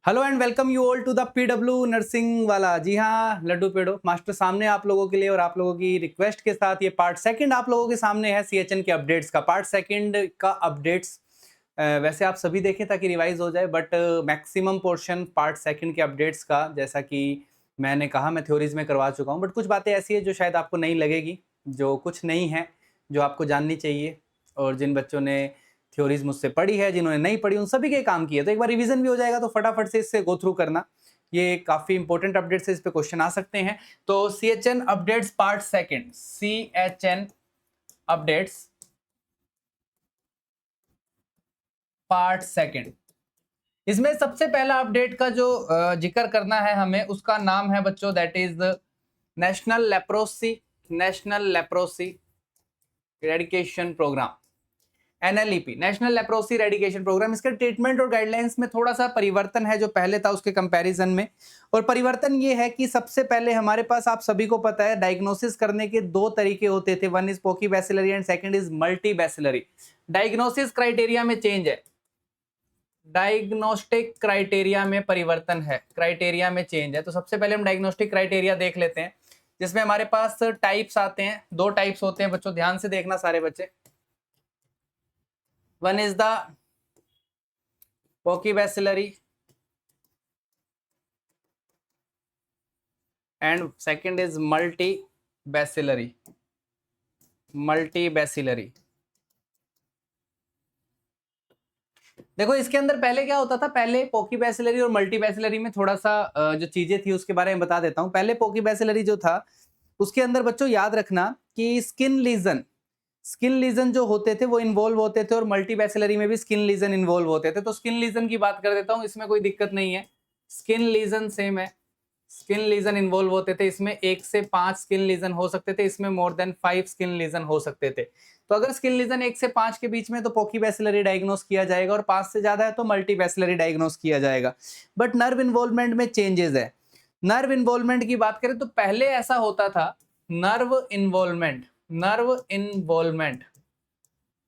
Hello and welcome you all to the PW nursing वाला। जी हाँ, लड्डू पेड़ो मास्टर सामने आप लोगों के लिए और आप लोगों की रिक्वेस्ट के साथ ये पार्ट सेकंड आप लोगों के सामने है सीएचएन के अपडेट्स का। पार्ट सेकंड का अपडेट्स वैसे आप सभी देखें ताकि रिवाइज हो जाए, but maximum portion part second के अपडेट्स का, जैसा कि मैंने कहा, मैं थ्योरीज में करवा चुका हूँ, बट कुछ बातें ऐसी है जो शायद आपको नहीं लगेगी, जो कुछ नहीं है, जो आपको जाननी चाहिए। और जिन बच्चों ने थ्योरीज मुझसे पढ़ी है, जिन्होंने नहीं पढ़ी, उन सभी के काम किए, तो एक बार रिवीजन भी हो जाएगा, तो फटाफट से इससे गो थ्रू करना। ये काफी इंपॉर्टेंट अपडेट्स है, इस पे क्वेश्चन आ सकते हैं। तो CHN updates part second, CHN updates part second. इसमें सबसे पहला अपडेट का जो जिक्र करना है हमें, उसका नाम है बच्चों, that is national leprosy eradication programme, NLEP, national leprosy eradication programme. इसके ट्रीटमेंट और गाइडलाइंस में थोड़ा सा परिवर्तन है जो पहले था उसके कंपैरिजन में। और परिवर्तन ये है कि सबसे पहले हमारे पास, आप सभी को पता है, डायग्नोसिस करने के दो तरीके होते थे, one is paucibacillary and second is multibacillary. Diagnosis criteria में चेंज है, डायग्नोस्टिक क्राइटेरिया में परिवर्तन है, क्राइटेरिया में चेंज है। तो सबसे पहले हम डायग्नोस्टिक क्राइटेरिया देख लेते हैं, जिसमें हमारे पास टाइप्स आते हैं, दो टाइप्स होते हैं बच्चों, ध्यान से देखना सारे बच्चे। One is the pocibacillary and second is multibacillary. देखो इसके अंदर पहले क्या होता था, पहले पोकीबैसिलरी और मल्टीबैसिलरी में थोड़ा सा जो चीजें थी उसके बारे में बता देता हूं। पहले पोकीबैसिलरी जो था उसके अंदर बच्चों याद रखना कि स्किन लीजन जो होते थे वो इन्वॉल्व होते थे, और मल्टीबैसिलरी में भी स्किन लीजन इन्वॉल्व होते थे। तो स्किन लीजन की बात कर देता हूं, इसमें कोई दिक्कत नहीं है, स्किन लीजन सेम है, स्किन लीजन इन्वॉल्व होते थे। इसमें 1 से 5 स्किन लीजन हो सकते थे, इसमें मोर देन 5 स्किन लीजन हो सकते थे। तो अगर स्किन लीजन 1 से 5 के बीच में तो पोकीबैसिलरी डायग्नोस किया जाएगा, और 5 से ज्यादा है तो मल्टीबैसिलरी डायग्नोस किया जाएगा। बट नर्व इन्वॉल्वमेंट में चेंजेस है। नर्व इन्वॉल्वमेंट की बात करें तो पहले ऐसा होता था, नर्व इन्वॉल्वमेंट।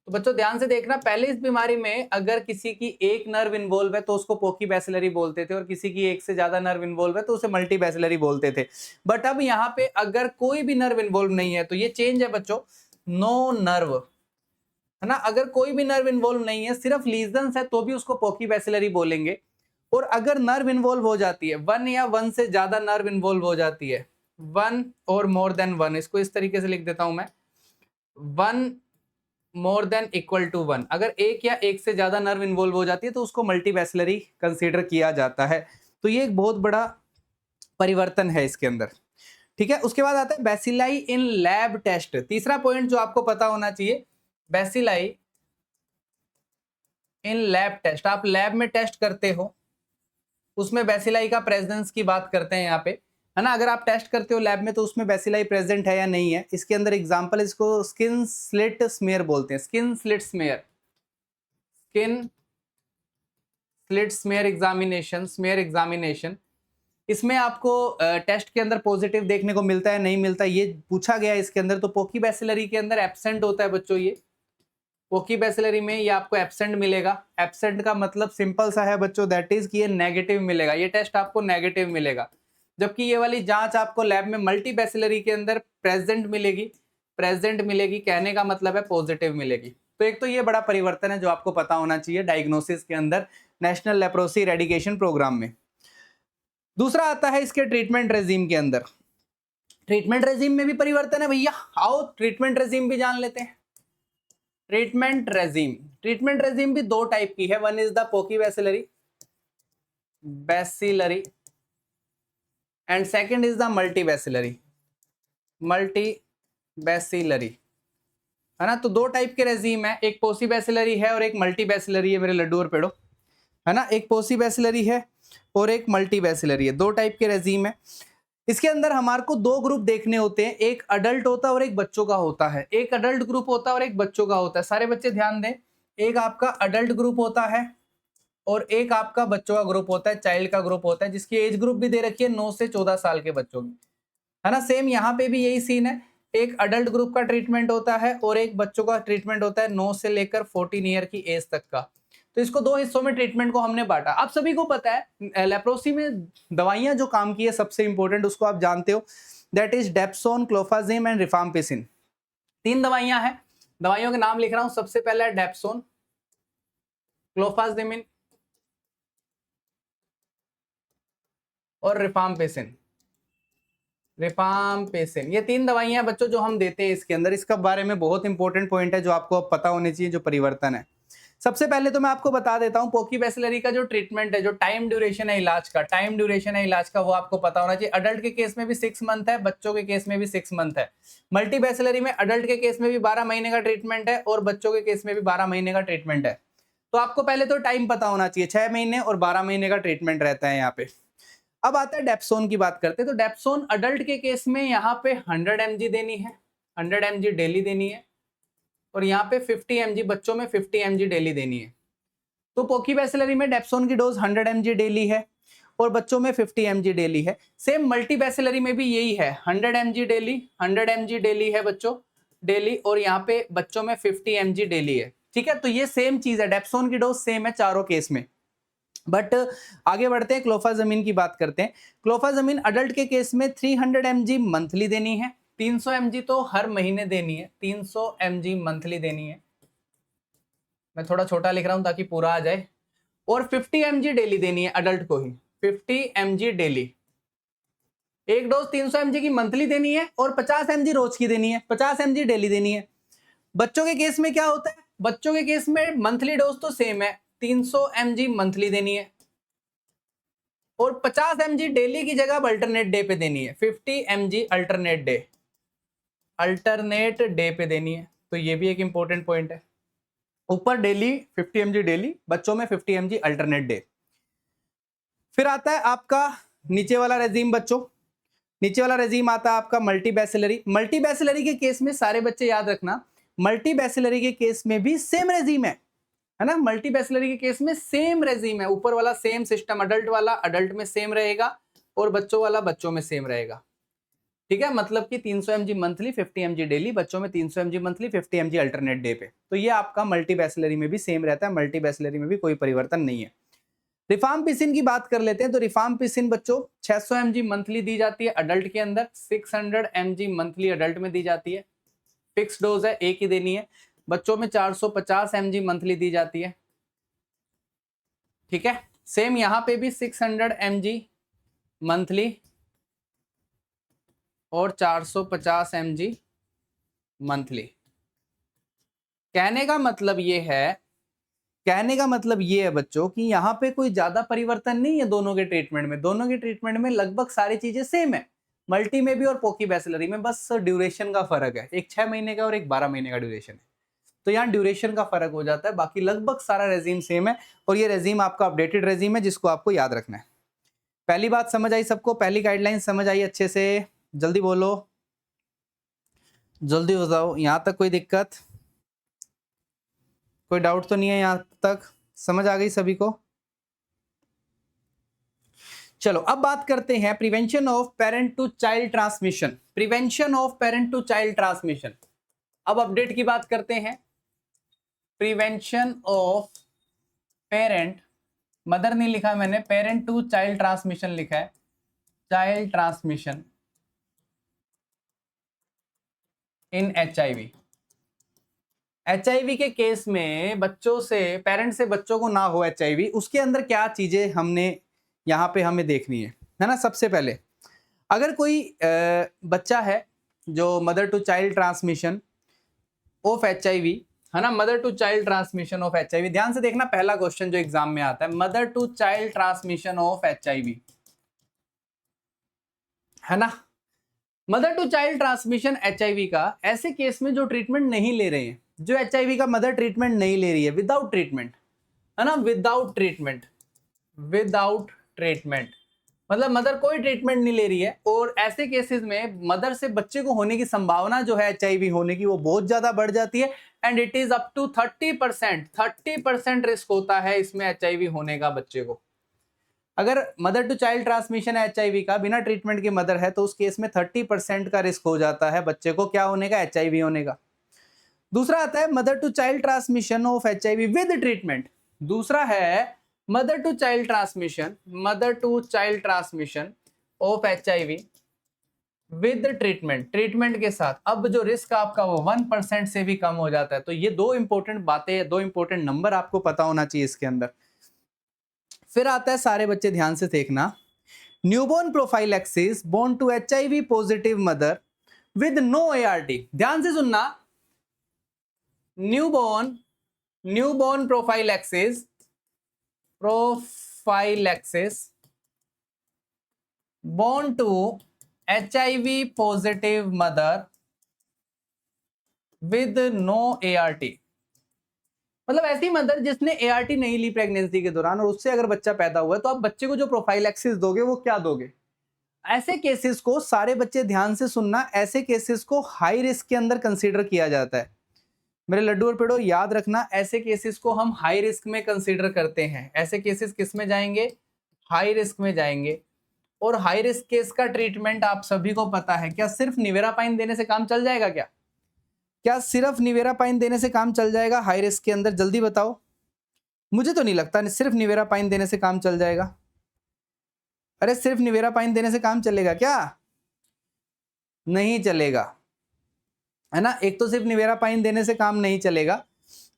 तो बच्चों ध्यान से देखना, पहले इस बीमारी में अगर किसी की एक नर्व इन्वॉल्व है तो उसको पोकीबैसिलरी बोलते थे, और किसी की एक से ज्यादा नर्व इन्वॉल्व है तो उसे मल्टीबैसिलरी बोलते थे। बट अब यहाँ पे अगर कोई भी नर्व इन्वॉल्व नहीं है तो ये चेंज है बच्चों, नो नर्व, है ना। अगर कोई भी नर्व इन्वॉल्व नहीं है, सिर्फ लीजन्स है, तो भी उसको पोकीबैसिलरी बोलेंगे। और अगर नर्व इन्वॉल्व हो जाती है, वन या वन से ज्यादा नर्व इन्वॉल्व हो जाती है, वन और मोर देन वन, इसको इस तरीके से लिख देता हूं मैं, one more than equal to one, अगर एक या एक से ज्यादा नर्व इन्वॉल्व हो जाती है तो उसको मल्टीबैसिलरी कंसीडर किया जाता है। तो ये एक बहुत बड़ा परिवर्तन है इसके अंदर, ठीक है। उसके बाद आता है बैसिलाई इन लैब टेस्ट। तीसरा पॉइंट जो आपको पता होना चाहिए, बैसिलाई इन लैब टेस्ट। आप लैब में टेस्ट करते हो, उसमें बैसिलाई का प्रेजेंस की बात करते हैं यहाँ पे, है ना। अगर आप टेस्ट करते हो लैब में तो उसमें बैसिलाई प्रेजेंट है या नहीं है। इसके अंदर एग्जांपल, इसको स्किन स्लिट स्मेयर बोलते हैं, स्किन स्लिट स्मेयर एग्जामिनेशन। इसमें आपको टेस्ट के अंदर पॉजिटिव देखने को मिलता है, नहीं मिलता, ये पूछा गया है इसके अंदर। तो पोकीबैसिलरी के अंदर एब्सेंट होता है बच्चों, ये पोकीबैसिलरी में ये आपको एब्सेंट मिलेगा। एब्सेंट का मतलब सिंपल सा है बच्चों, दैट इज कि ये नेगेटिव मिलेगा, ये टेस्ट आपको नेगेटिव मिलेगा। जबकि ये वाली जांच आपको लैब में मल्टीबैसिलरी के अंदर प्रेजेंट मिलेगी, कहने का मतलब है पॉजिटिव मिलेगी। तो एक तो ये बड़ा परिवर्तन है जो आपको पता होना चाहिए डायग्नोसिस के अंदर, नेशनल लेप्रोसी रेडिकेशन प्रोग्राम में। दूसरा आता है इसके ट्रीटमेंट रेजिम के अंदर। ट्रीटमेंट रेजिम में भी परिवर्तन है भैया, आओ ट्रीटमेंट रेजिम भी जान लेते हैं। ट्रीटमेंट रेजिम भी दो टाइप की है, one is the paucibacillary and second is the multibacillary, है ना। तो दो टाइप के रेजिम है, एक पोसीबैसिलरी है और एक मल्टीबैसिलरी है मेरे लड्डू और पेड़ो, है ना। एक पोसीबैसिलरी है और एक मल्टीबैसिलरी है, दो टाइप के रेजिम है। इसके अंदर हमारे को दो ग्रुप देखने होते हैं, एक अडल्ट होता है और एक बच्चों का होता है। एक अडल्ट ग्रुप होता है और एक बच्चों का होता है। सारे बच्चे ध्यान दें, एक आपका अडल्ट ग्रुप होता है और एक आपका बच्चों का ग्रुप होता है, चाइल्ड का ग्रुप होता है, जिसकी एज ग्रुप भी दे रखी है 9 से 14 साल के बच्चों की, है ना। सेम यहाँ पे भी यही सीन है, एक अडल्ट ग्रुप का ट्रीटमेंट होता है और एक बच्चों का ट्रीटमेंट होता है 9 से लेकर 14 ईयर की एज तक का। तो इसको दो हिस्सों में ट्रीटमेंट को हमने बांटा। आप सभी को पता है लेप्रोसी में दवाइयां जो काम की है सबसे इंपॉर्टेंट उसको आप जानते हो, that is dapsone, clofazimine and rifampicin. 3 दवाइयां हैं, दवाइयों के नाम लिख रहा हूं। सबसे पहला है डेप्सोन, क्लोफाजिमिन और रिफाम्पिसिन। रिफाम्पिसिन ये 3 दवाइयां बच्चों जो हम देते हैं इसके अंदर, इसका बारे में बहुत इंपॉर्टेंट पॉइंट है जो आपको अब पता होने चाहिए, जो परिवर्तन है। सबसे पहले तो मैं आपको बता देता हूं पोकी बैसिलरी का जो ट्रीटमेंट है, जो टाइम ड्यूरेशन है इलाज का, टाइम ड्यूरेशन है इलाज का, वो आपको पता होना चाहिए। अडल्ट के केस में भी 6 मंथ है, बच्चों के केस में भी 6 मंथ है। मल्टी बैसिलरी में अडल्ट के केस में भी 12 महीने का ट्रीटमेंट है और बच्चों के केस में भी 12 महीने का ट्रीटमेंट है। तो आपको पहले तो टाइम पता होना चाहिए, 6 महीने और 12 महीने का ट्रीटमेंट रहता है यहाँ पे। अब आता है डेप्सोन की बात करते हैं। तो डेप्सोन अडल्ट के केस में यहाँ पे 100 mg देनी है, 100 mg डेली देनी है, और यहाँ पे 50 mg बच्चों में 50 mg डेली देनी है। तो पोकी बैसिलरी में डेप्सोन की डोज 100 mg डेली है और बच्चों में 50 mg डेली है। सेम मल्टी बैसिलरी में भी यही है, 100 mg डेली, 100 mg डेली है बच्चों डेली, और यहाँ पे बच्चों में 50 mg डेली है। ठीक है, तो ये सेम चीज है, डेप्सोन की डोज सेम है चारों केस में। बट आगे बढ़ते हैं, क्लोफाजमीन की बात करते हैं। क्लोफाजमीन अडल्ट के केस में 300 mg मंथली देनी है, 300 mg तो हर महीने देनी है, 300 mg मंथली देनी है। मैं थोड़ा छोटा लिख रहा हूं ताकि पूरा आ जाए। और 50 mg डेली देनी है अडल्ट को ही, 50 mg डेली। एक डोज 300 mg की मंथली देनी है और 50 mg रोज की देनी है, 50 mg डेली देनी है। बच्चों के केस में क्या होता है, बच्चों के केस में मंथली डोज तो सेम है, 300 mg मंथली देनी है और 50 mg डेली की जगह अल्टरनेट डे पे देनी है, 50 mg अल्टरनेट डे पे देनी है। तो ये भी एक इंपॉर्टेंट पॉइंट है, ऊपर डेली 50 mg डेली, बच्चों में 50 mg अल्टरनेट डे। फिर आता है आपका नीचे वाला रेजीम बच्चों, नीचे वाला रेजीम आता है आपका मल्टी बैसिलरी। मल्टी बैसिलरी के केस में सारे बच्चे याद रखना, मल्टी बैसिलरी के केस में भी सेम रेजीम है ना। मल्टी बैसिलरी के केस में सेम रेजीम है, ऊपर वाला सेम सिस्टम, अडल्ट वाला अडल्ट में सेम रहेगा और बच्चों वाला बच्चों में सेम रहेगा। ठीक है, मतलब कि 300 mg मंथली, 50 mg डेली, बच्चों में 300 mg monthly, 50 mg alternate day पे। तो ये आपका मल्टी बैसिलरी में भी सेम रहता है, मल्टी बैसिलरी में भी कोई परिवर्तन नहीं है। रिफाम्पिसिन की बात कर लेते हैं। तो रिफाम्पिसिन बच्चों 600 mg मंथली दी जाती है अडल्ट के अंदर, 600 mg मंथली अडल्ट में दी जाती है, फिक्स डोज है, एक ही देनी है। बच्चों में 450 mg मंथली दी जाती है। ठीक है, सेम यहां पे भी 600 mg मंथली और 450 mg मंथली। कहने का मतलब ये है बच्चों कि यहां पे कोई ज्यादा परिवर्तन नहीं है दोनों के ट्रीटमेंट में, दोनों के ट्रीटमेंट में लगभग सारी चीजें सेम है, मल्टी में भी और पोकी बैसिलरी में, बस ड्यूरेशन का फर्क है, एक 6 महीने का और एक 12 महीने का ड्यूरेशन है। तो यहाँ ड्यूरेशन का फर्क हो जाता है, बाकी लगभग सारा रेजीम सेम है और ये रेजीम आपका अपडेटेड रेजीम है जिसको आपको याद रखना है। पहली बात समझ आई सबको, पहली गाइडलाइन समझ आई अच्छे से? जल्दी बोलो, जल्दी बताओ, यहां तक कोई दिक्कत, कोई डाउट तो नहीं है? यहां तक समझ आ गई सभी को? चलो अब बात करते हैं prevention of parent to child transmission. Prevention of parent to child transmission, अब अपडेट की बात करते हैं। प्रिवेंशन ऑफ पेरेंट, मदर नहीं लिखा मैंने, पेरेंट टू चाइल्ड ट्रांसमिशन लिखा है, child transmission in HIV। HIV के केस में बच्चों से, पेरेंट से बच्चों को ना हो HIV, उसके अंदर क्या चीजें हमने यहाँ पे हमें देखनी है ना। सबसे पहले अगर कोई बच्चा है जो mother to child transmission of HIV है ना, mother to child transmission of HIV, ध्यान से देखना पहला क्वेश्चन जो एग्जाम में आता है, mother to child transmission of HIV है ना। Mother to child transmission HIV का ऐसे केस में जो ट्रीटमेंट नहीं ले रहे हैं, जो HIV का मदर ट्रीटमेंट नहीं ले रही है, विदाउट ट्रीटमेंट है ना, विदाउट ट्रीटमेंट मतलब मदर कोई ट्रीटमेंट नहीं ले रही है, और ऐसे केसेस में मदर से बच्चे को होने की संभावना जो है HIV होने की वो बहुत ज्यादा बढ़ जाती है, and it is up to 30% risk होता है इसमें HIV होने का बच्चे को। अगर मदर टू चाइल्ड ट्रांसमिशन है HIV का, बिना ट्रीटमेंट के मदर है, तो उस केस में 30% का रिस्क हो जाता है बच्चे को क्या होने का, HIV होने का। दूसरा आता है mother to child transmission of HIV with treatment. दूसरा है mother to child transmission of HIV with treatment, treatment के साथ। अब जो रिस्क आपका वो 1% से भी कम हो जाता है। तो ये दो इंपॉर्टेंट बातें, दो इंपॉर्टेंट नंबर आपको पता होना चाहिए इसके अंदर। फिर आता है, सारे बच्चे ध्यान से देखना, newborn prophylaxis born to HIV positive mother with no ART। ध्यान से सुनना, newborn prophylaxis born to HIV positive mother with no ART। मतलब ऐसी मदर जिसने ART नहीं ली प्रेगनेंसी के दौरान और उससे अगर बच्चा पैदा हुआ है, तो आप बच्चे को जो प्रोफाइलैक्सिस दोगे वो क्या दोगे? ऐसे केसेस को, सारे बच्चे ध्यान से सुनना, ऐसे केसेस को हाई रिस्क के अंदर कंसीडर किया जाता है। मेरे लड्डू और पेड़ो याद रखना, ऐसे केसेस को हम हाई रिस्क में कंसीडर करते हैं। ऐसे केसेस किस में जाएंगे? हाई रिस्क में जाएंगे। और हाई रिस्क केस का ट्रीटमेंट आप सभी को पता है। क्या सिर्फ निवेरापाइन देने से काम चल जाएगा? क्या सिर्फ निवेरापाइन देने से काम चल जाएगा हाई रिस्क के अंदर? जल्दी बताओ। मुझे तो नहीं लगता सिर्फ निवेरापाइन देने से काम चल जाएगा। अरे सिर्फ निवेरापाइन देने से काम चलेगा क्या? नहीं चलेगा, है ना। एक तो सिर्फ निवेरापाइन देने से काम नहीं चलेगा,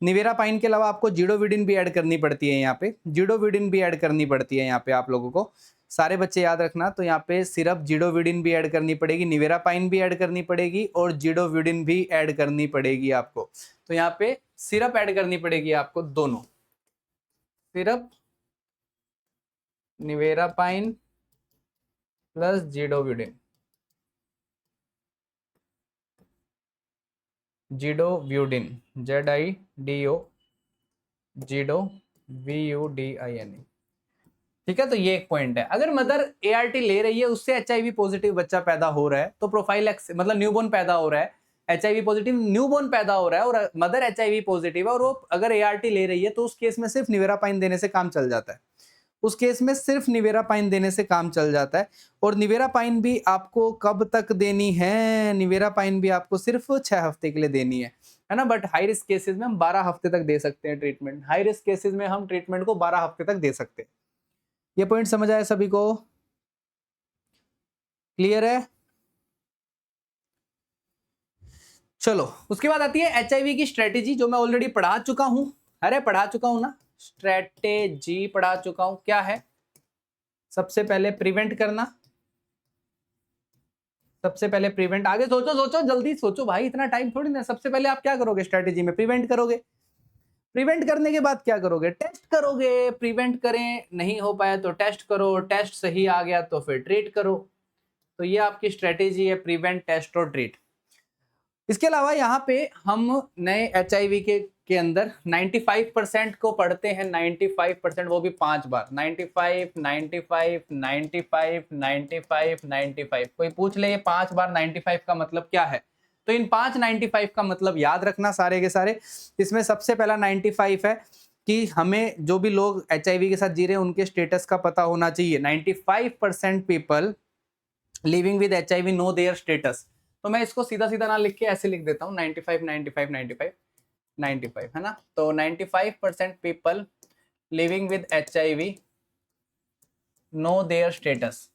निवेरापाइन के अलावा आपको जिडोविडिन भी ऐड करनी पड़ती है। यहाँ पे जिडोविडिन भी ऐड करनी पड़ती है यहाँ पे आप लोगों को। सारे बच्चे याद रखना, तो यहाँ पे सिर्फ जिडोविडिन भी ऐड करनी पड़ेगी, निवेरापाइन भी ऐड करनी पड़ेगी और जिडोविडिन भी ऐड करनी पड़ेगी आपको। तो यहाँ पे सिरप ऐड करनी पड़ेगी आपको, दोनों, सिरप निवेरापाइन प्लस जिडोविडिन, ZIDO, VUDIN। ठीक है, तो ये एक पॉइंट है। अगर मदर ART ले रही है, उससे HIV पॉजिटिव बच्चा पैदा हो रहा है, तो प्रोफाइलैक्सिस मतलब न्यूबॉर्न पैदा हो रहा है, HIV पॉजिटिव न्यूबॉर्न पैदा हो रहा है और मदर HIV पॉजिटिव है और वो अगर ART ले रही है, तो उस केस में सिर्फ निवेरापाइन देने से काम चल जाता है। उस केस में सिर्फ निवेरापाइन देने से काम चल जाता है। और निवेरापाइन भी आपको कब तक देनी है? निवेरापाइन भी आपको सिर्फ 6 हफ्ते के लिए देनी है ना। बट हाई रिस्क केसेस में हम 12 हफ्ते तक दे सकते हैं ट्रीटमेंट। हाई रिस्क केसेस में हम ट्रीटमेंट को 12 हफ्ते तक दे सकते हैं। ये पॉइंट समझ आया सभी को? क्लियर है? चलो, उसके बाद आती है HIV की स्ट्रेटेजी, जो मैं ऑलरेडी पढ़ा चुका हूं। अरे पढ़ा चुका हूं ना, स्ट्रेटेजी पढ़ा चुका हूं। क्या है? सबसे पहले प्रिवेंट करना, सबसे पहले प्रिवेंट। आगे सोचो सोचो, जल्दी सोचो भाई, इतना टाइम थोड़ी ना। सबसे पहले आप क्या करोगे स्ट्रेटेजी में? प्रिवेंट करोगे। प्रिवेंट करने के बाद क्या करोगे? टेस्ट करोगे। प्रिवेंट करें, नहीं हो पाया तो टेस्ट करो, टेस्ट सही आ गया तो फिर ट्रीट करो। तो ये आपकी स्ट्रेटेजी है, प्रिवेंट, टेस्ट और ट्रीट। इसके अलावा यहाँ पे हम नए HIV के अंदर 95% को पढ़ते हैं। 95%, वो भी 5 बार। 95, 95, 95, 95, 95। कोई पूछ ले ये 5 बार 95 का मतलब क्या है, तो इन 5 95 का मतलब याद रखना सारे के सारे। इसमें सबसे पहला 95 है कि हमें जो भी लोग HIV के साथ जी रहे हैं उनके स्टेटस का पता होना चाहिए। 95% people living with HIV know their status. तो मैं इसको सीधा सीधा ना लिख के ऐसे लिख देता हूँ, 95, 95, 95, 95, है ना। तो 95% people living with HIV know their status,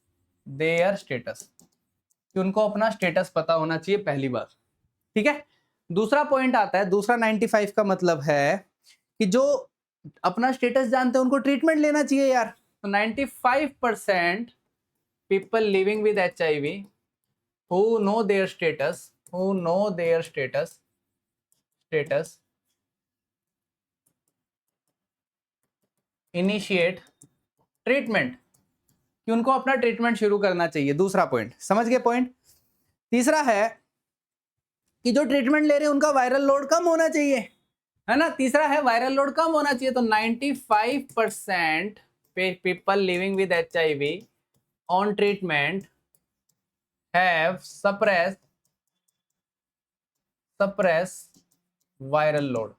कि उनको अपना स्टेटस पता होना चाहिए, पहली बात। ठीक है। दूसरा पॉइंट आता है, दूसरा 95 का मतलब है कि जो अपना स्टेटस जानते हैं उनको ट्रीटमेंट लेना चाहिए यार। तो 95% people living with HIV who know their status initiate treatment, कि उनको अपना ट्रीटमेंट शुरू करना चाहिए। दूसरा पॉइंट समझ गए पॉइंट। तीसरा है कि जो ट्रीटमेंट ले रहे हैं उनका वायरल लोड कम होना चाहिए, है ना। तीसरा है वायरल लोड कम होना चाहिए। तो 95% people living with HIV on treatment have suppress viral load,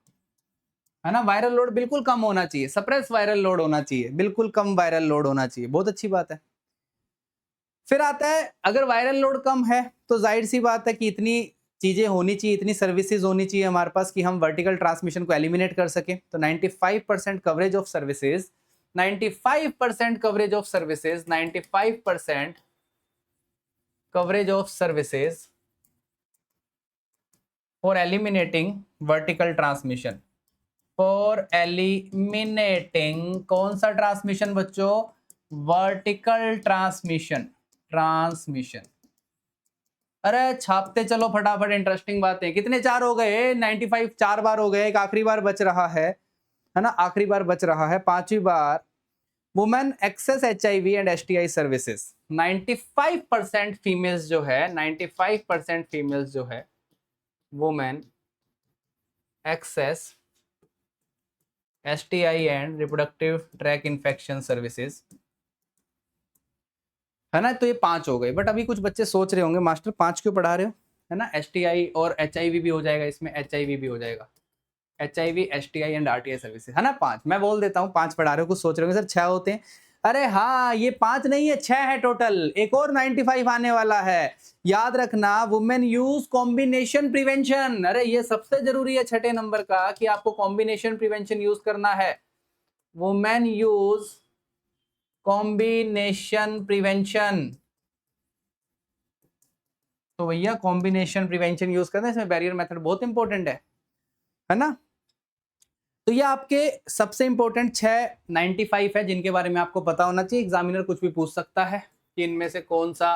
है ना। वायरल लोड बिल्कुल कम होना चाहिए, सप्रेस वायरल लोड होना चाहिए, बिल्कुल कम वायरल लोड होना चाहिए। बहुत अच्छी बात है। फिर आता है, अगर वायरल लोड कम है तो जाहिर सी बात है कि इतनी चीजें होनी चाहिए, इतनी सर्विसेज होनी चाहिए हमारे पास कि हम वर्टिकल ट्रांसमिशन को एलिमिनेट कर सकें। तो 95% coverage of services, 95% coverage of services, 95% coverage of services for eliminating vertical transmission, for eliminating कौन सा ट्रांसमिशन बच्चों? Vertical transmission, transmission. अरे छापते चलो फटाफट, इंटरेस्टिंग बातें। कितने चार हो गए? 95 4 बार हो गए, एक आखिरी बार बच रहा है ना, आखिरी बार बच रहा है, 5वीं बार। Women access HIV and STI services, 95% females जो है, 95% फीमेल्स जो है, women access STI and reproductive tract infection services, है ना। तो ये 5 हो गए। बट अभी कुछ बच्चे सोच रहे होंगे मास्टर 5 क्यों पढ़ा रहे हो, है ना। STI और HIV भी हो जाएगा इसमें, HIV भी हो जाएगा, HIV STI and RTI services, है ना। 5 मैं बोल देता हूँ, 5 पढ़ा रहे हो। कुछ सोच रहे होंगे सर 6 होते हैं। अरे हाँ, ये 5 नहीं है, 6 है टोटल। एक और 95 आने वाला है, याद रखना। वुमेन यूज कॉम्बिनेशन प्रिवेंशन, अरे ये सबसे जरूरी है 6ठे नंबर का, कि आपको कॉम्बिनेशन प्रिवेंशन यूज करना है। वुमेन यूज कॉम्बिनेशन प्रिवेंशन, तो भैया कॉम्बिनेशन प्रिवेंशन यूज करना है, इसमें बैरियर मेथड बहुत इंपॉर्टेंट है ना। तो ये आपके सबसे इंपॉर्टेंट 695 है, जिनके बारे में आपको पता होना चाहिए। एग्जामिनर कुछ भी पूछ सकता है कि इनमें से कौन सा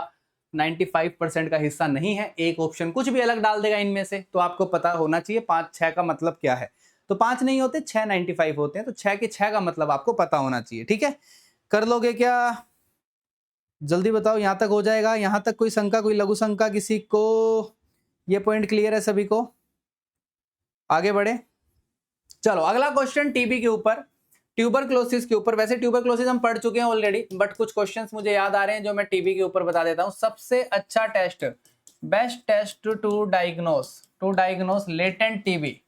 95% का हिस्सा नहीं है, एक ऑप्शन कुछ भी अलग डाल देगा इनमें से, तो आपको पता होना चाहिए 5 6 का मतलब क्या है। तो 5 नहीं होते, 695 होते हैं, तो 6 के 6 का मतलब आपको पता होना चाहिए। ठीक है, कर लोगे क्या? जल्दी बताओ, यहां तक हो जाएगा? यहां तक कोई शंका, कोई लघु शंका किसी को? ये पॉइंट क्लियर है सभी को? आगे बढ़े। चलो अगला क्वेश्चन टीबी के ऊपर, ट्यूबरक्लोसिस के ऊपर। वैसे ट्यूबरक्लोसिस हम पढ़ चुके हैं ऑलरेडी, बट कुछ क्वेश्चंस मुझे याद आ रहे हैं जो मैं टीबी के ऊपर बता देता हूं। सबसे अच्छा test, best test to diagnose latent TB,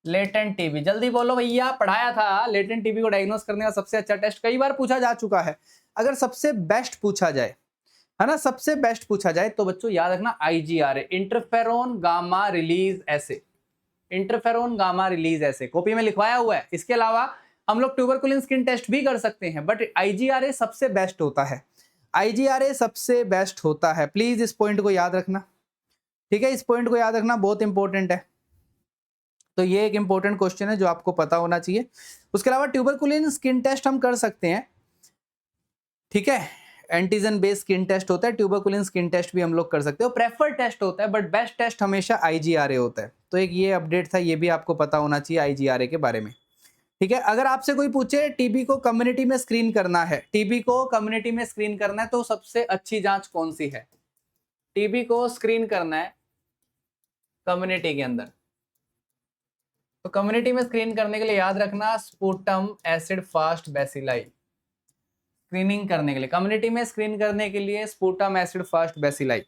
latent TB. जल्दी बोलो भैया, पढ़ाया था लेटेंट टीबी को डायग्नोस करने का सबसे अच्छा टेस्ट, कई बार पूछा जा चुका है। अगर सबसे बेस्ट पूछा जाए, है ना, सबसे बेस्ट पूछा जाए, तो बच्चों याद रखना IGRA, इंटरफेरोन गामा रिलीज एसे, इंटरफेरोन गामा रिलीज ऐसे कॉपी में लिखवाया हुआ है। इसके अलावा हम लोग ट्यूबरकुलिन स्किन टेस्ट भी कर सकते हैं, बट IGRA सबसे बेस्ट होता है, IGRA सबसे बेस्ट होता है। प्लीज इस पॉइंट को याद रखना, ठीक है, इस पॉइंट को याद रखना, बहुत इंपॉर्टेंट है। तो ये एक इंपॉर्टेंट क्वेश्चन है जो आपको पता होना चाहिए। उसके अलावा ट्यूबरकुलिन स्किन टेस्ट हम कर सकते हैं, ठीक है, एंटीजन बेस्ड स्किन टेस्ट होता है, ट्यूबरकुलिन स्किन टेस्ट भी हम लोग कर सकते हो, प्रेफर्ड टेस्ट होता है, बट बेस्ट टेस्ट हमेशा IGRA होता है। तो एक ये अपडेट था, ये भी आपको पता होना चाहिए IGRA के बारे में, ठीक है। अगर आपसे कोई पूछे टीबी को कम्युनिटी में स्क्रीन करना है, टीबी को कम्युनिटी में स्क्रीन करना है, तो सबसे अच्छी जांच कौन सी है? टीबी को स्क्रीन करना है कम्युनिटी के अंदर, तो कम्युनिटी में स्क्रीन करने के लिए याद रखना sputum acid fast bacilli, screening करने के लिए, कम्युनिटी में स्क्रीन करने के लिए स्पुटम एसिड फास्ट बेसिलाई।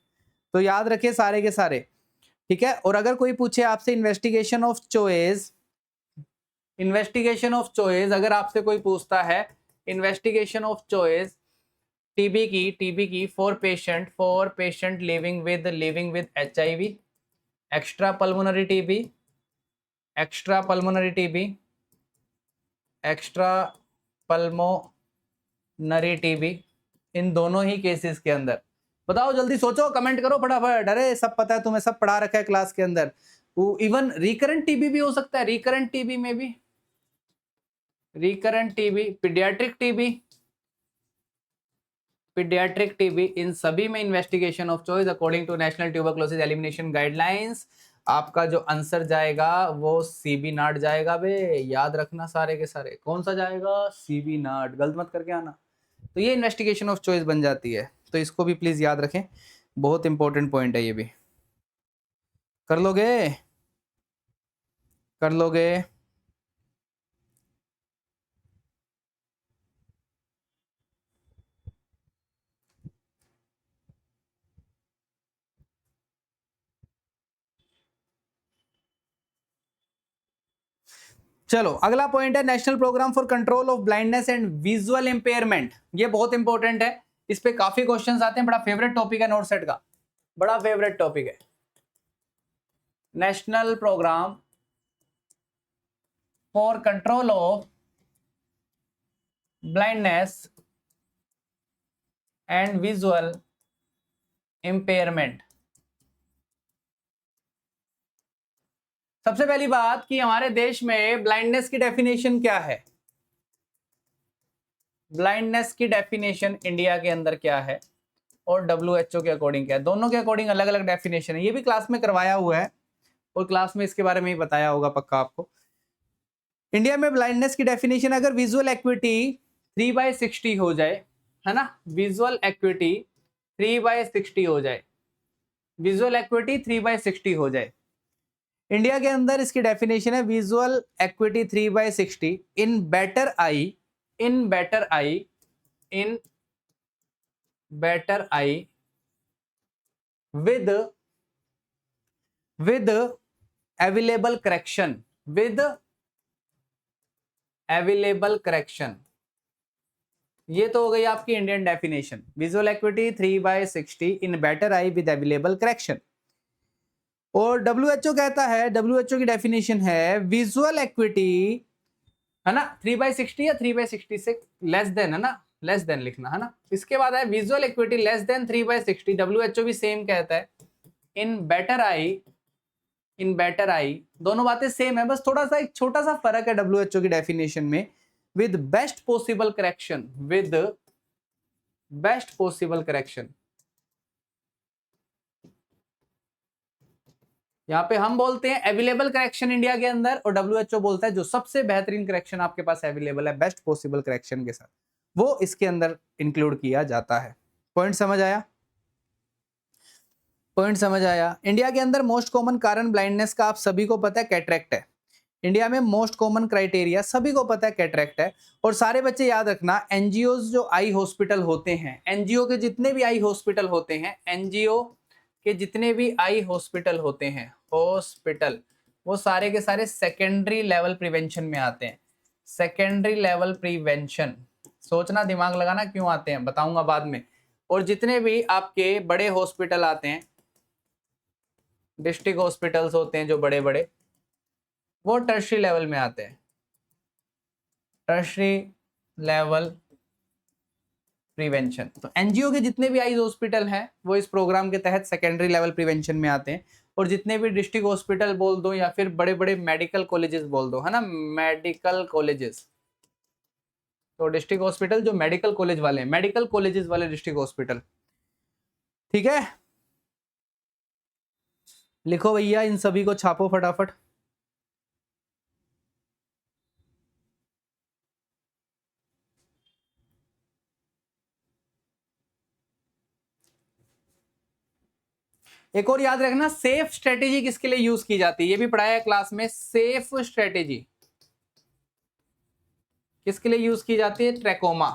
तो याद रखिए सारे के सारे, ठीक है। और अगर कोई पूछे आपसे investigation of choice, investigation of choice अगर आपसे कोई पूछता है, इन्वेस्टिगेशन ऑफ चॉइस टीबी की for patient living with HIV, extra pulmonary TB, extra pulmonary TB, extra pulmonary TB, इन दोनों ही केसेस के अंदर बताओ, जल्दी सोचो, कमेंट करो फटाफट। अरे सब पता है तुम्हें, सब पढ़ा रखा है क्लास के अंदर। इवन रिकरेंट टीबी भी हो सकता है, रिकरेंट टीबी में भी, रिकरेंट टीबी, पीडियाट्रिक टीबी, इन सभी में investigation of choice according to national tuberculosis elimination guidelines, आपका जो आंसर जाएगा वो CB नॉट जाएगा बे, याद रखना सारे के सारे। कौन सा जाएगा? CB नॉट, गलत मत करके आना। तो ये इन्वेस्टिगेशन ऑफ चॉइस बन जाती है, तो इसको भी प्लीज याद रखें, बहुत इंपॉर्टेंट पॉइंट है ये भी। कर लोगे? कर लोगे? चलो अगला पॉइंट है national programme for control of blindness and visual impairment. ये बहुत इंपॉर्टेंट है, इस पे काफी क्वेश्चंस आते हैं, बड़ा फेवरेट टॉपिक है नोट सेट का, बड़ा फेवरेट टॉपिक है। National programme for control of blindness and visual impairment. सबसे पहली बात कि हमारे देश में ब्लाइंडनेस की डेफिनेशन क्या है। ब्लाइंडनेस की डेफिनेशन इंडिया के अंदर क्या है और WHO के अकॉर्डिंग क्या है, दोनों के अकॉर्डिंग अलग अलग डेफिनेशन है। ये भी क्लास में करवाया हुआ है और क्लास में इसके बारे में ही बताया होगा पक्का आपको। इंडिया में ब्लाइंडनेस की डेफिनेशन, अगर विजुअल एक्विटी 3/60 हो जाए, है ना, विजुअल एक्विटी 3/60 हो जाए, विजुअल एक्विटी 3/60 हो जाए, इंडिया के अंदर इसकी डेफिनेशन है visual equity 3/60 in better I, in better I, in better I with available correction, with available correction। ये तो हो गई आपकी Indian definition, visual equity 3/60 in better I with available correction. और WHO कहता है, WHO की डेफिनेशन है विजुअल एक्विटी, है ना, 3/60 या 3/60 से लेस देन, है ना, लेस देन लिखना, है ना। इसके बाद है visual equity less than 3/60, WHO भी सेम कहता है in better I, in better I, दोनों बातें सेम है, बस थोड़ा सा एक छोटा सा फर्क है WHO की डेफिनेशन में, with best possible correction, with best possible correction. यहां पे हम बोलते हैं अवेलेबल करेक्शन इंडिया के अंदर, और WHO बोलता है जो सबसे बेहतरीन करेक्शन आपके पास अवेलेबल है बेस्ट पॉसिबल करेक्शन के साथ, वो इसके अंदर इंक्लूड किया जाता है। पॉइंट समझ आया? पॉइंट समझ आया? इंडिया के अंदर मोस्ट कॉमन कारण ब्लाइंडनेस का आप सभी को पता है कैटरेक्ट है। इंडिया में मोस्ट कॉमन क्राइटेरिया सभी को पता है कैटरेक्ट है। और सारे बच्चे याद रखना, एनजीओ जो आई हॉस्पिटल होते हैं, एनजीओ के जितने भी आई हॉस्पिटल होते हैं, एनजीओ के जितने भी आई हॉस्पिटल होते हैं, हॉस्पिटल, वो सारे के सारे सेकेंडरी लेवल प्रिवेंशन में आते हैं। सेकेंडरी लेवल प्रिवेंशन, सोचना, दिमाग लगाना क्यों आते हैं बताऊंगा बाद में। और जितने भी आपके बड़े हॉस्पिटल आते हैं, डिस्ट्रिक्ट हॉस्पिटल्स होते हैं जो बड़े बड़े, वो टर्शरी लेवल में आते हैं, टर्शरी लेवल प्रिवेंशन। तो एनजीओ के जितने भी आई हॉस्पिटल हैं वो इस प्रोग्राम के तहत सेकेंडरी लेवल प्रिवेंशन में आते हैं। और जितने भी डिस्ट्रिक्ट हॉस्पिटल बोल दो या फिर बड़े बड़े मेडिकल कॉलेजेस बोल दो, है ना, मेडिकल कॉलेजेस, तो डिस्ट्रिक्ट हॉस्पिटल जो मेडिकल कॉलेज वाले हैं, मेडिकल कॉलेजेस वाले डिस्ट्रिक्ट हॉस्पिटल, ठीक है। लिखो भैया, इन सभी को छापो फटाफट। एक और याद रखना, सेफ स्ट्रेटेजी किसके लिए यूज की जाती है, ये भी पढ़ाया है क्लास में। सेफ स्ट्रेटेजी किसके लिए यूज की जाती है? Trachoma.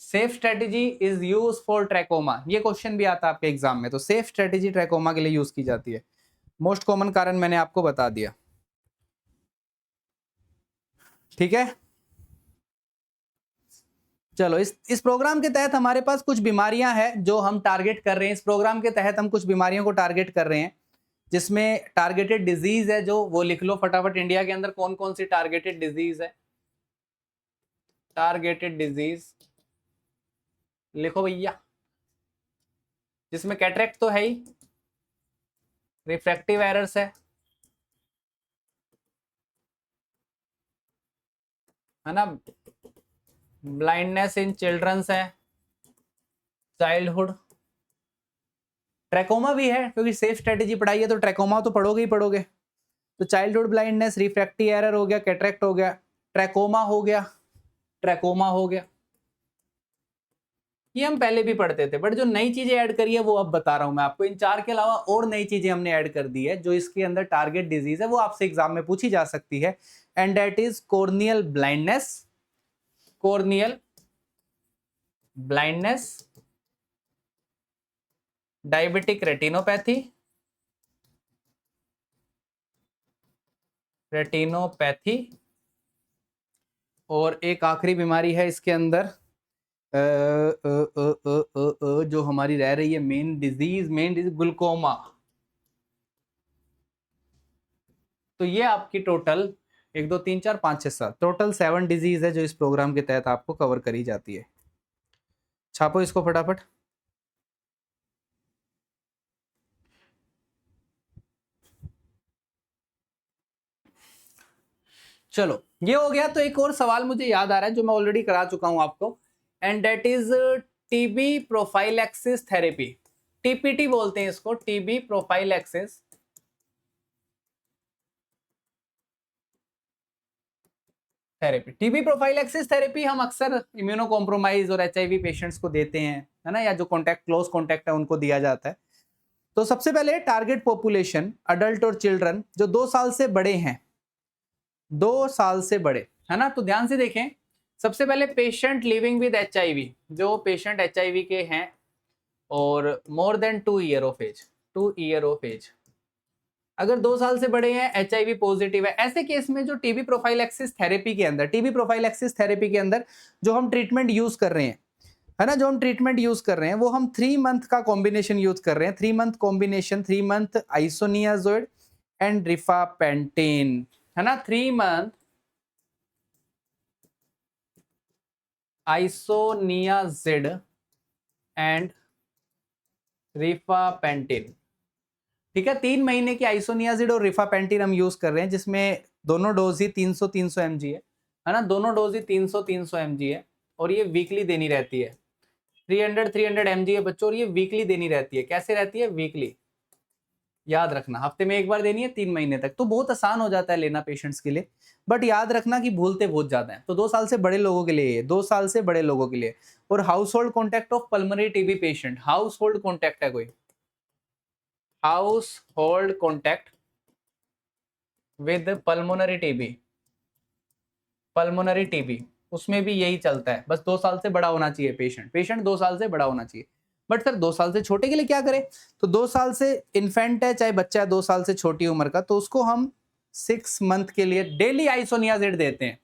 Safe strategy is use for trachoma, ये क्वेश्चन भी आता है आपके एग्जाम में। तो सेफ स्ट्रेटेजी ट्रैकोमा के लिए यूज की जाती है। मोस्ट कॉमन कारण मैंने आपको बता दिया, ठीक है। चलो, इस प्रोग्राम के तहत हमारे पास कुछ बीमारियां हैं जो हम टारगेट कर रहे हैं। इस प्रोग्राम के तहत हम कुछ बीमारियों को टारगेट कर रहे हैं, जिसमें टारगेटेड डिजीज है जो, वो लिख लो फटाफट। इंडिया के अंदर कौन कौन सी टारगेटेड डिजीज है? टारगेटेड डिजीज लिखो भैया, जिसमें कैटरेक्ट तो है ही, रिफ्रैक्टिव एरर्स है ना, ब्लाइंडनेस इन चिल्ड्रंस है, चाइल्डहुड, ट्रैकोमा भी है, क्योंकि सेफ स्ट्रेटेजी पढ़ाई है तो ट्रैकोमा तो पढ़ोगे ही पढ़ोगे। तो चाइल्डहुड ब्लाइंडनेस, रिफ्रैक्टिव एरर हो गया, कैटरेक्ट हो गया, ट्रैकोमा हो गया, ट्रैकोमा हो गया, ये हम पहले भी पढ़ते थे, बट जो नई चीजें ऐड करी है वो अब बता रहा हूं मैं आपको। इन चार के अलावा और नई चीजें हमने ऐड कर दी है जो इसके अंदर टारगेट डिजीज है, वो आपसे एग्जाम में पूछी जा सकती है। And that is corneal blindness, corneal blindness, diabetic retinopathy, retinopathy, और एक आखिरी बीमारी है इसके अंदर, जो हमारी रह रही है मेन डिजीज ग्लूकोमा। तो ये आपकी टोटल 1 2 3 4 5 6 7 टोटल 7 डिजीज है जो इस प्रोग्राम के तहत आपको कवर करी जाती है। छापो इसको फटाफट। चलो ये हो गया। तो एक और सवाल मुझे याद आ रहा है जो मैं ऑलरेडी करा चुका हूं आपको, and that is TB prophylaxis therapy. TPT बोलते हैं इसको, TB prophylaxis therapy. TB prophylaxis therapy हम अक्सर इम्यूनो कॉम्प्रोमाइज और एचआईवी पेशेंट्स को देते हैं, है ना, या जो क्लोज कॉन्टैक्ट है उनको दिया जाता है। तो सबसे पहले टारगेट पॉपुलेशन अडल्ट और चिल्ड्रन जो 2 साल से बड़े हैं, 2 साल से बड़े, है ना। तो ध्यान से देखें, सबसे पहले पेशेंट लिविंग विद एचआईवी, जो पेशेंट एचआईवी के हैं और more than 2 year of age, 2 year of age, अगर 2 साल से बड़े हैं, एचआईवी पॉजिटिव है, ऐसे केस में जो टीबी प्रोफाइलैक्सिस थेरेपी के अंदर, टीबी प्रोफाइलैक्सिस थेरेपी के अंदर जो हम ट्रीटमेंट यूज कर रहे हैं, है ना, जो हम ट्रीटमेंट यूज कर रहे हैं वो हम 3 मंथ का कॉम्बिनेशन यूज कर रहे हैं। 3 मंथ कॉम्बिनेशन, 3 मंथ आइसोनियाजोइड एंड रिफापेंटेन, है ना, 3 मंथ आइसोनियाजिड एंड रिफापेंटेन। ठीक है, 3 महीने की आइसोनियाजिड और रिफापेंटेन हम यूज कर रहे हैं, जिसमें दोनों डोज ही 300 mg है ना, दोनों डोज ही 300 mg है, और ये वीकली देनी रहती है। 300 mg है बच्चों, और ये वीकली देनी रहती है। कैसे रहती है? वीकली, याद रखना, हफ्ते में एक बार देनी है 3 महीने तक। तो बहुत आसान हो जाता है लेना पेशेंट्स के लिए, बट याद रखना कि भूलते बहुत ज्यादा है। तो 2 साल से बड़े लोगों के लिए, 2 साल से बड़े लोगों के लिए। और house hold contact of pulmonary TB patient, house hold contact है कोई, house hold contact with pulmonary TB, pulmonary TB, उसमें भी यही चलता है, बस 2 साल से बड़ा होना चाहिए पेशेंट 2 साल से बड़ा होना चाहिए। बट सर 2 साल से छोटे के लिए क्या करें? तो 2 साल से इन्फेंट है, चाहे बच्चा है 2 साल से छोटी उम्र का, तो उसको हम 6 मंथ के लिए डेली आइसोनियाजिड देते हैं।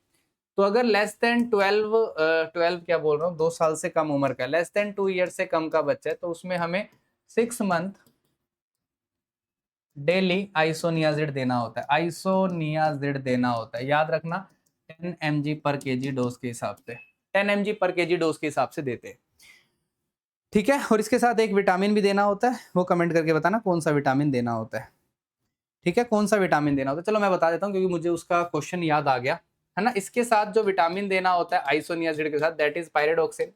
तो अगर लेस देन 12 क्या बोल रहा हूँ, 2 साल से कम उम्र का, लेस देन 2 ईयर से कम का बच्चा है, तो उसमें हमें 6 मंथ डेली आइसोनियाजिड देना होता है, आइसोनियाजिड देना होता है, याद रखना। 10 mg पर केजी डोज के हिसाब से, 10 mg पर केजी डोज के हिसाब से देते हैं। ठीक है, और इसके साथ एक विटामिन भी देना होता है, वो कमेंट करके बताना कौन सा विटामिन देना होता है। ठीक है, कौन सा विटामिन देना होता है, चलो मैं बता देता हूँ क्योंकि मुझे उसका क्वेश्चन याद आ गया, है ना। इसके साथ जो विटामिन देना होता है आइसोनियाजिड के साथ, दैट इज पायरिडोक्सिन।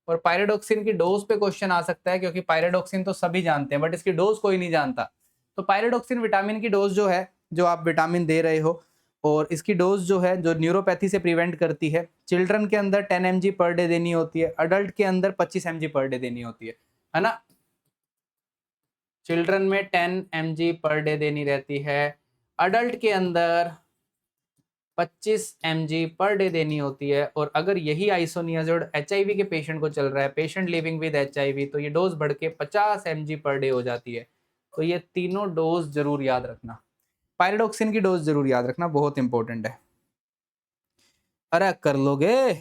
और पायरिडोक्सिन की डोज पे क्वेश्चन आ सकता है, क्योंकि पायरिडोक्सिन तो सभी जानते हैं बट इसकी डोज कोई नहीं जानता। तो पायरिडोक्सिन विटामिन की डोज जो है, जो आप विटामिन दे रहे हो, और इसकी डोज जो है, जो न्यूरोपैथी से प्रिवेंट करती है, चिल्ड्रन के अंदर 10 mg पर डे देनी होती है, अडल्ट के अंदर 25 mg पर डे देनी होती है ना। चिल्ड्रन में 10 mg पर डे देनी रहती है, अडल्ट के अंदर 25 mg पर डे देनी होती है। और अगर यही आइसोनियाजिड एचआईवी के पेशेंट को चल रहा है, पेशेंट लिविंग विद एचआईवी, तो ये डोज बढ़ के 50 mg पर डे हो जाती है। तो ये तीनों डोज जरूर याद रखना, पायरिडोक्सिन की डोज जरूर याद रखना, बहुत इंपॉर्टेंट है। अरे कर लोगे,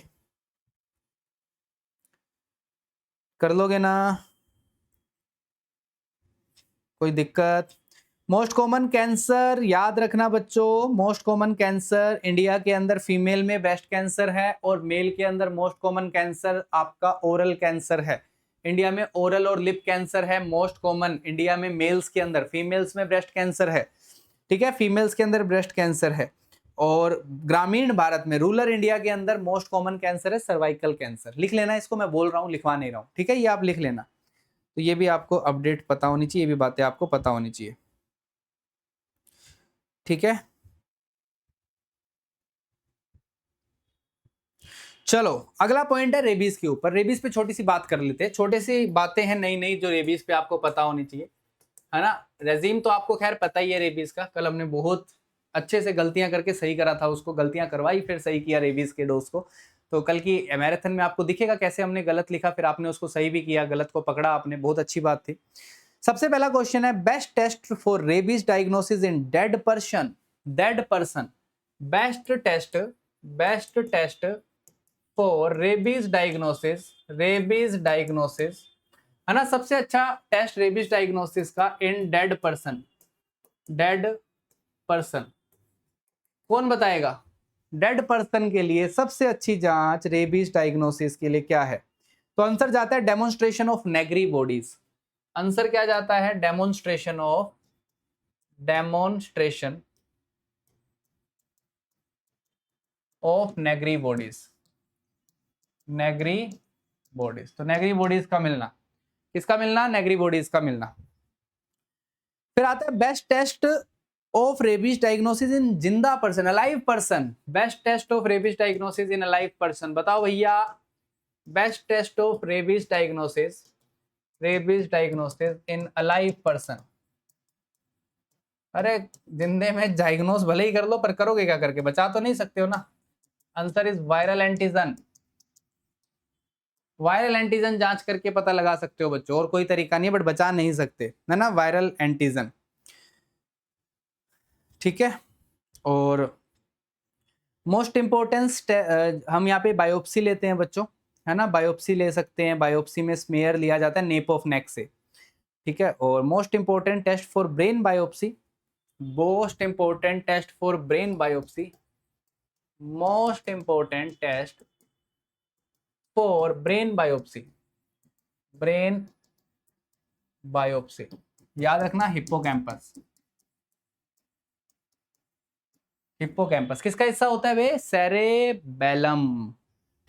कर लोगे ना, कोई दिक्कत? मोस्ट कॉमन कैंसर याद रखना बच्चों, मोस्ट कॉमन कैंसर इंडिया के अंदर फीमेल में ब्रेस्ट कैंसर है, और मेल के अंदर मोस्ट कॉमन कैंसर आपका ओरल कैंसर है। इंडिया में ओरल और लिप कैंसर है मोस्ट कॉमन इंडिया में मेल्स के अंदर, फीमेल्स में ब्रेस्ट कैंसर है। ठीक है, फीमेल्स के अंदर ब्रेस्ट कैंसर है। और ग्रामीण भारत में, रूरल इंडिया के अंदर मोस्ट कॉमन कैंसर है सर्वाइकल कैंसर। लिख लेना इसको, मैं बोल रहा हूँ, लिखवा नहीं रहा हूँ, ठीक है, ये आप लिख लेना। तो ये भी आपको अपडेट पता होनी चाहिए, ये भी बातें आपको पता होनी चाहिए, ठीक है। चलो अगला पॉइंट है रेबीज के ऊपर। रेबीज पे छोटी सी बात कर लेते हैं, छोटी सी बातें हैं नई नई जो रेबीज पे आपको पता होनी चाहिए, है ना। रेजीम तो आपको खैर पता ही है रेबीज का, कल हमने बहुत अच्छे से गलतियां करके सही करा था उसको, गलतियां करवाई फिर सही किया रेबीज के डोज को। तो कल की मैराथन में आपको दिखेगा कैसे हमने गलत लिखा, फिर आपने उसको सही भी किया, गलत को पकड़ा आपने, बहुत अच्छी बात थी। सबसे पहला क्वेश्चन है, best test for rabies diagnosis in dead person, dead person, best test, best test for rabies diagnosis, rabies diagnosis है ना, सबसे अच्छा टेस्ट रेबीज डायग्नोसिस का in dead person, dead person, कौन बताएगा? डेड पर्सन के लिए सबसे अच्छी जांच रेबीज डायग्नोसिस के लिए क्या है? तो आंसर जाता है demonstration of Negri bodies. Answer क्या जाता है? Demonstration of, demonstration of Negri bodies, Negri bodies. तो नेगरी बॉडीज का मिलना, किसका मिलना? नेगरी बॉडीज का मिलना। फिर आता है best test of rabies diagnosis in जिंदा person, alive person. Best test of rabies diagnosis in alive person, बताओ भैया। Best test of rabies diagnosis, rabies diagnosis in alive person. अरे जिंदे में डायग्नोस भले ही कर लो, पर करोगे क्या करके? बचा तो नहीं सकते हो ना। Answer is viral antigen. Viral antigen जांच करके पता लगा सकते हो बच्चों, और कोई तरीका नहीं है, बट बचा नहीं सकते है ना, वायरल एंटीजन। ठीक है, और मोस्ट इंपोर्टेंट हम यहाँ पे बायोप्सी लेते हैं बच्चों, है ना, बायोप्सी ले सकते हैं। बायोप्सी में स्मेयर लिया जाता है नेप ऑफ नेक से, ठीक है। और most important test for brain biopsy, most important test for brain biopsy, most important test for brain biopsy, brain biopsy याद रखना, हिप्पोकैम्पस। हिप्पोकैम्पस किसका हिस्सा होता है वे? सेरेबेलम,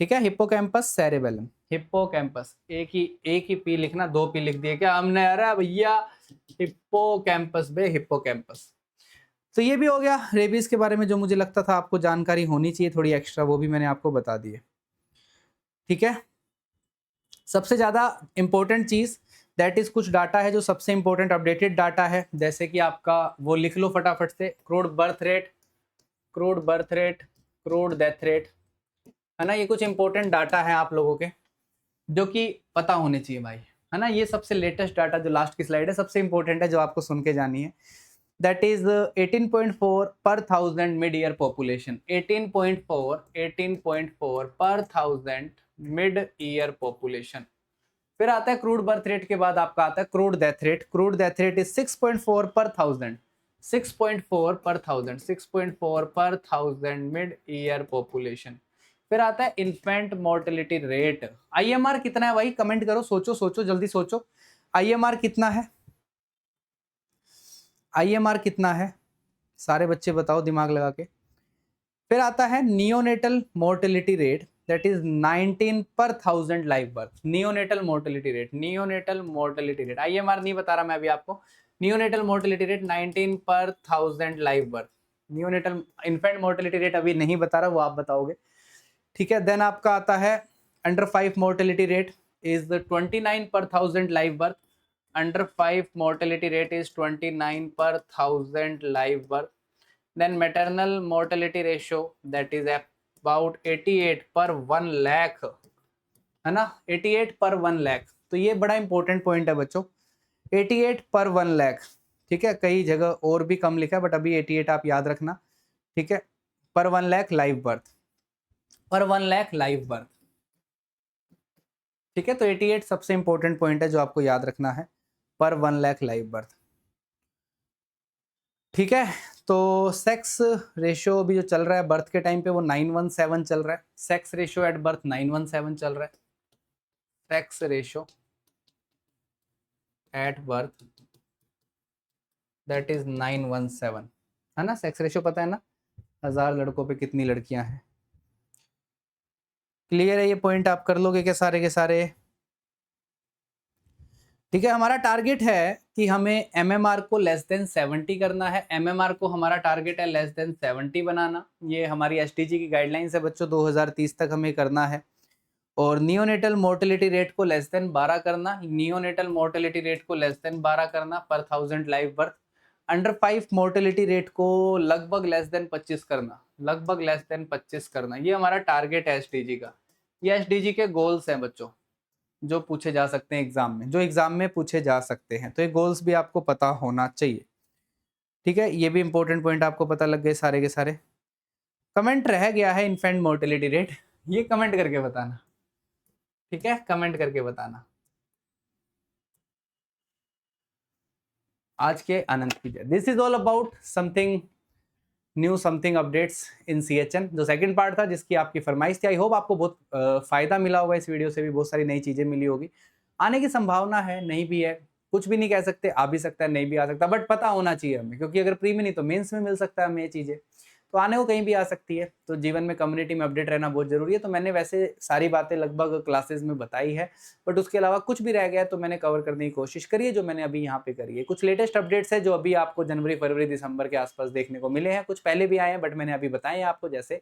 ठीक है, हिप्पोकैम्पस सेरेबेलम, हिप्पोकैम्पस। एक ही पी लिखना, दो पी लिख दिए क्या हमने? अरे भैया हिप्पोकैम्पस बे, हिप्पोकैम्पस। तो ये भी हो गया रेबीज के बारे में, जो मुझे लगता था आपको जानकारी होनी चाहिए थोड़ी एक्स्ट्रा, वो भी मैंने आपको बता दी है। ठीक है, सबसे ज्यादा इंपॉर्टेंट चीज दैट इज, कुछ डाटा है जो सबसे इंपॉर्टेंट अपडेटेड डाटा है, जैसे कि आपका वो लिख लो फटाफट से, crude birth rate, crude birth rate, crude death rate, है ना। ये कुछ इंपॉर्टेंट डाटा है आप लोगों के जो कि पता होने चाहिए भाई, है ना। ये सबसे लेटेस्ट डाटा जो लास्ट की स्लाइड है सबसे इंपॉर्टेंट है, जो आपको सुन के जानी है। दैट इज 18.4 पर थाउजेंड मिड ईयर पॉपुलेशन, 18.4 पर थाउजेंड मिड ईयर पॉपुलेशन। फिर आता है क्रूड बर्थ रेट के बाद आपका आता है crude death rate. Crude death rate is 6.4 पर थाउजेंड, 6.4 पर थाउजेंड, 6.4 पर थाउजेंड मिड ईयर पॉपुलेशन। फिर आता है इन्फेंट मोर्टेलिटी रेट। आईएमआर कितना है भाई? कमेंट करो, सोचो सोचो, जल्दी सोचो, आईएमआर कितना है? आईएमआर कितना है? सारे बच्चे बताओ दिमाग लगा के। फिर आता है neonatal mortality rate, that is 19 पर thousand live birth. Neonatal mortality rate, neonatal mortality rate, IMR नहीं बता रहा मैं अभी आपको। नियोनेटल मोर्टेलिटी रेट 19 पर thousand live birth. Neonatal, infant mortality rate अभी नहीं बता रहा, वो आप बताओगे, ठीक है। देन आपका आता है अंडर 5 मोर्टेलिटी रेट इज 29 पर thousand live birth. Under 5 mortality rate is 29 per 1000 live birth. Then maternal mortality ratio, that is about 88 per 1 lakh, है ना, 88 पर 1 लाख। तो ये बड़ा इंपॉर्टेंट पॉइंट है बच्चों, 88 पर 1 लाख, ठीक है। कई जगह और भी कम लिखा है, बट अभी 88 आप याद रखना, ठीक है, पर 1 लाख लाइव बर्थ, पर 1 लाख लाइव बर्थ, ठीक है। तो 88 सबसे इंपॉर्टेंट पॉइंट है जो आपको याद रखना है, पर 1 लाख लाइव बर्थ, ठीक है। तो सेक्स रेशियो अभी जो चल रहा है बर्थ के टाइम पे वो 917 चल रहा है। सेक्स रेशियो एट बर्थ 917 चल रहा है, sex ratio at birth that is 917, है ना। सेक्स रेशियो पता है ना, 1000 लड़कों पे कितनी लड़कियां हैं। क्लियर है ये पॉइंट? आप कर लोगे क्या सारे के सारे? ठीक है, हमारा टारगेट है कि हमें एमएमआर को लेस देन 70 करना है। एमएमआर को हमारा टारगेट है लेस देन 70 बनाना। ये हमारी एसटीजी की गाइडलाइंस है बच्चों, 2030 तक हमें करना है। और नियोनेटल मोर्टेलिटी रेट को लेस देन 12 करना, नियोनेटल मोर्टेलिटी रेट को लेस देन 12 करना पर 1000 live birth. Under 5 mortality rate को लगभग लेस देन 25 करना, लगभग लेस देन 25 करना। ये हमारा टारगेट है एसटीजी का। ये एसडीजी के गोल्स हैं बच्चों, जो पूछे जा सकते हैं एग्जाम में, जो एग्जाम में पूछे जा सकते हैं। तो ये गोल्स भी आपको पता होना चाहिए, ठीक है। ये भी इंपॉर्टेंट पॉइंट आपको पता लग गए सारे के सारे। कमेंट रह गया है इन्फेंट मोर्टेलिटी रेट, ये कमेंट करके बताना, ठीक है, कमेंट करके बताना। आज के आनंद कीजिए। This is all about something new, something updates in CHN, जो सेकंड पार्ट था जिसकी आपकी फरमाइश थी। आई होप आपको बहुत फायदा मिला होगा इस वीडियो से भी, बहुत सारी नई चीजें मिली होगी। आने की संभावना है, नहीं भी है, कुछ भी नहीं कह सकते, आ भी सकता है, नहीं भी आ सकता, बट पता होना चाहिए हमें, क्योंकि अगर प्री में नहीं तो मेंस में मिल सकता है हमें ये चीजें, तो आने को कहीं भी आ सकती है। तो जीवन में कम्युनिटी में अपडेट रहना बहुत जरूरी है। तो मैंने वैसे सारी बातें लगभग क्लासेस में बताई है, बट उसके अलावा कुछ भी रह गया तो मैंने कवर करने की कोशिश करी है, जो मैंने अभी यहाँ पे करी है। कुछ लेटेस्ट अपडेट्स है जो अभी आपको जनवरी, फरवरी, दिसंबर के आसपास देखने को मिले हैं, कुछ पहले भी आए हैं बट मैंने अभी बताए हैं आपको। जैसे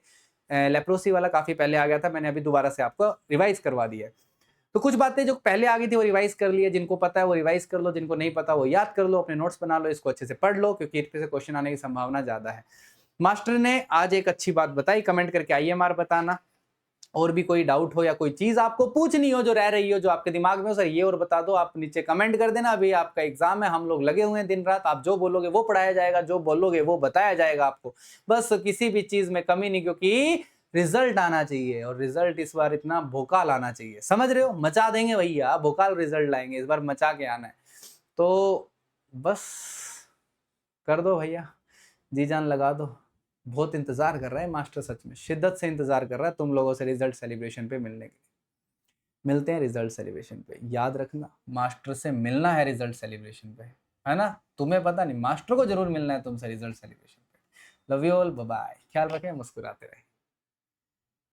लेप्रोसी वाला काफी पहले आ गया था, मैंने अभी दोबारा से आपको रिवाइज करवा दिया है। तो कुछ बातें जो पहले आ गई थी वो रिवाइज कर लिए, जिनको पता है वो रिवाइज कर लो, जिनको नहीं पता वो याद कर लो, अपने नोट्स बना लो, इसको अच्छे से पढ़ लो, क्योंकि इस पे से क्वेश्चन आने की संभावना ज्यादा है। मास्टर ने आज एक अच्छी बात बताई, कमेंट करके IMR बताना। और भी कोई डाउट हो या कोई चीज आपको पूछनी हो जो रह रही हो, जो आपके दिमाग में हो, सर ये और बता दो, आप नीचे कमेंट कर देना। अभी आपका एग्जाम है, हम लोग लगे हुए हैं दिन रात, आप जो बोलोगे वो पढ़ाया जाएगा, जो बोलोगे वो बताया जाएगा आपको। बस किसी भी चीज में कमी नहीं, क्योंकि रिजल्ट आना चाहिए, और रिजल्ट इस बार इतना भोकाल आना चाहिए, समझ रहे हो, मचा देंगे भैया, भोकाल रिजल्ट लाएंगे इस बार, मचा के आना है। तो बस कर दो भैया, जी जान लगा दो। बहुत इंतजार कर रहा है मास्टर, सच में शिद्दत से इंतजार कर रहा है तुम लोगों से रिजल्ट सेलिब्रेशन पे मिलने के लिए। मिलते हैं रिजल्ट सेलिब्रेशन पे, याद रखना मास्टर से मिलना है रिजल्ट सेलिब्रेशन पे, है ना। तुम्हें पता नहीं, मास्टर को जरूर मिलना है तुमसे रिजल्ट सेलिब्रेशन पे। Love you all, bye bye, ख्याल रखें, मुस्कुराते रहे।